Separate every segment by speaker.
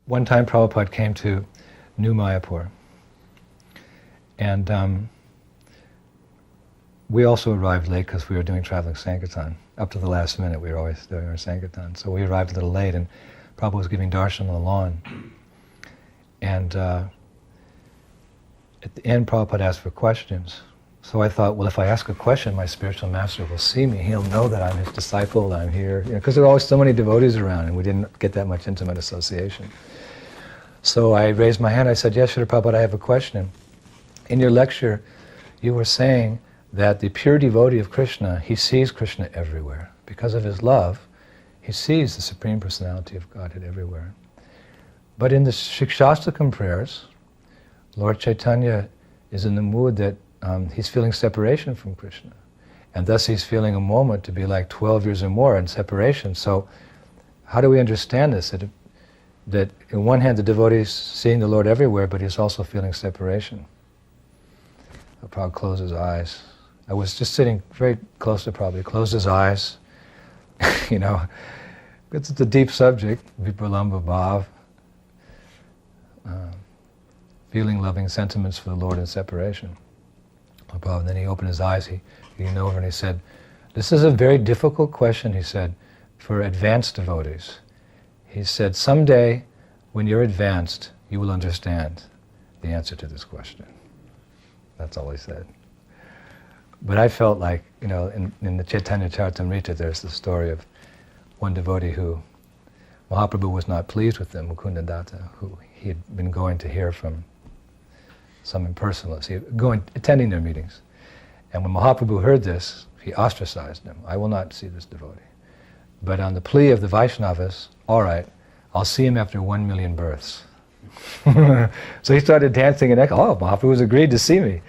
Speaker 1: One time Prabhupada came to New Mayapur, and we also arrived late because we were doing traveling Sankirtan. Up to the last minute we were always doing our Sankirtan. So we arrived a little late, and Prabhupada was giving darshan on the lawn. And at the end Prabhupada asked for questions. So I thought, well, if I ask a question, my spiritual master will see me. He'll know that I'm his disciple, that I'm here. Because there are always so many devotees around, and we didn't get that much intimate association. So I raised my hand. I said, yes, Srila Prabhupada, I have a question. In your lecture, you were saying that the pure devotee of Krishna, he sees Krishna everywhere. Because of his love, he sees the Supreme Personality of Godhead everywhere. But in the Shikshastakam prayers, Lord Chaitanya is in the mood that he's feeling separation from Krishna. And thus he's feeling a moment to be like 12 years or more in separation. So how do we understand this? That in one hand the devotee is seeing the Lord everywhere, but he's also feeling separation. Prabhupada closed his eyes. I was just sitting very close to Prabhupada. He closed his eyes. It's a deep subject, Vipralamba Bhav. Feeling loving sentiments for the Lord in separation. And then he opened his eyes, he leaned over and he said, this is a very difficult question, he said, for advanced devotees. He said, someday when you're advanced, you will understand the answer to this question. That's all he said. But I felt like, in the Chaitanya Charitamrita, there's the story of one devotee who Mahaprabhu was not pleased with him, Mukunda Datta, who he had been going to hear from some impersonalists, attending their meetings. And when Mahaprabhu heard this, he ostracized him. I will not see this devotee. But on the plea of the Vaishnavas, all right, I'll see him after 1 million births. So he started dancing and Mahaprabhu's agreed to see me.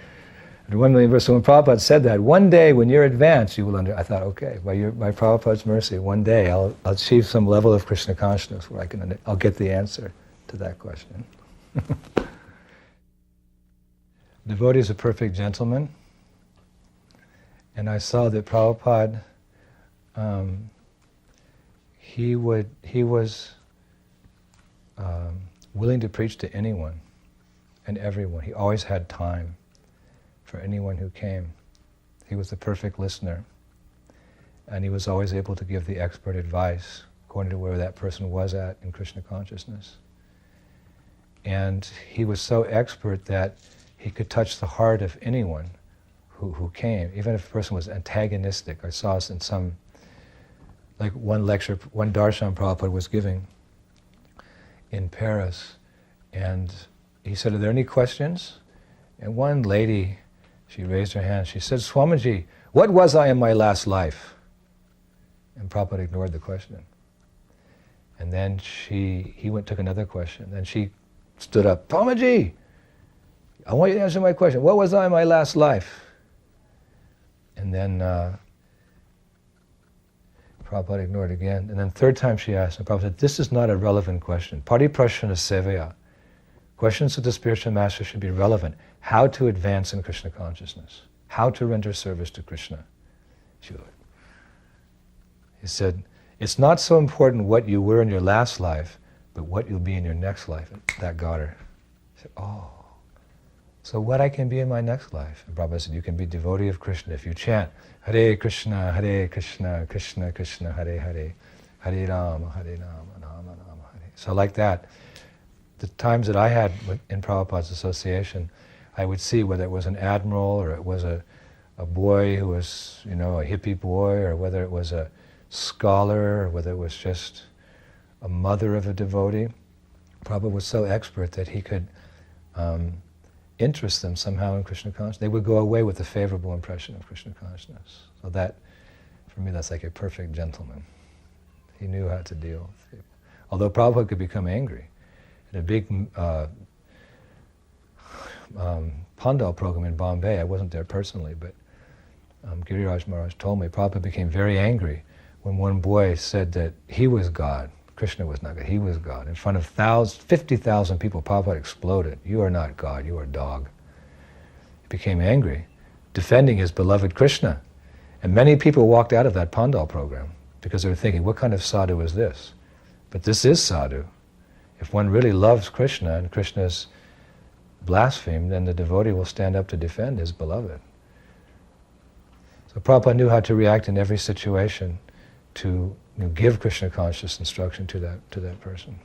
Speaker 1: After 1 million births. So when Prabhupada said that, one day when you're advanced, you will I thought, okay, by Prabhupada's mercy, one day I'll achieve some level of Krishna consciousness where I'll get the answer to that question. Devotee is a perfect gentleman, and I saw that Prabhupada, he was willing to preach to anyone and everyone. He always had time for anyone who came. He was the perfect listener, and he was always able to give the expert advice according to where that person was at in Krishna consciousness. And he was so expert that he could touch the heart of anyone who came, even if a person was antagonistic. I saw us in one darshan Prabhupada was giving in Paris, and he said, are there any questions? And one lady, she raised her hand, she said, Swamiji, what was I in my last life? And Prabhupada ignored the question. And then he took another question. Then she stood up, Swamiji, I want you to answer my question. What was I in my last life? And then Prabhupada ignored again. And then third time she asked, and Prabhupada said, this is not a relevant question. Pariprashana sevaya. Questions of the spiritual master should be relevant. How to advance in Krishna consciousness. How to render service to Krishna. He said, it's not so important what you were in your last life, but what you'll be in your next life. And that got her. She said, so what I can be in my next life? And Prabhupada said, you can be devotee of Krishna if you chant Hare Krishna, Krishna Krishna, Hare Hare, Hare Rama, Rama Rama, Hare. So like that, the times that I had in Prabhupada's association, I would see whether it was an admiral or it was a boy who was, a hippie boy, or whether it was a scholar, or whether it was just a mother of a devotee. Prabhupada was so expert that he could interest them somehow in Krishna consciousness. They would go away with a favorable impression of Krishna consciousness. So that, for me, that's like a perfect gentleman. He knew how to deal with people. Although Prabhupada could become angry. In a big Pandal program in Bombay, I wasn't there personally, but Giriraj Maharaj told me Prabhupada became very angry when one boy said that he was God. Krishna was not God, he was God. In front of 50,000 people, Prabhupada exploded. You are not God, you are a dog. He became angry, defending his beloved Krishna. And many people walked out of that Pandal program because they were thinking, what kind of sadhu is this? But this is sadhu. If one really loves Krishna and Krishna is blasphemed, then the devotee will stand up to defend his beloved. So Prabhupada knew how to react in every situation to give Krishna conscious instruction to that person.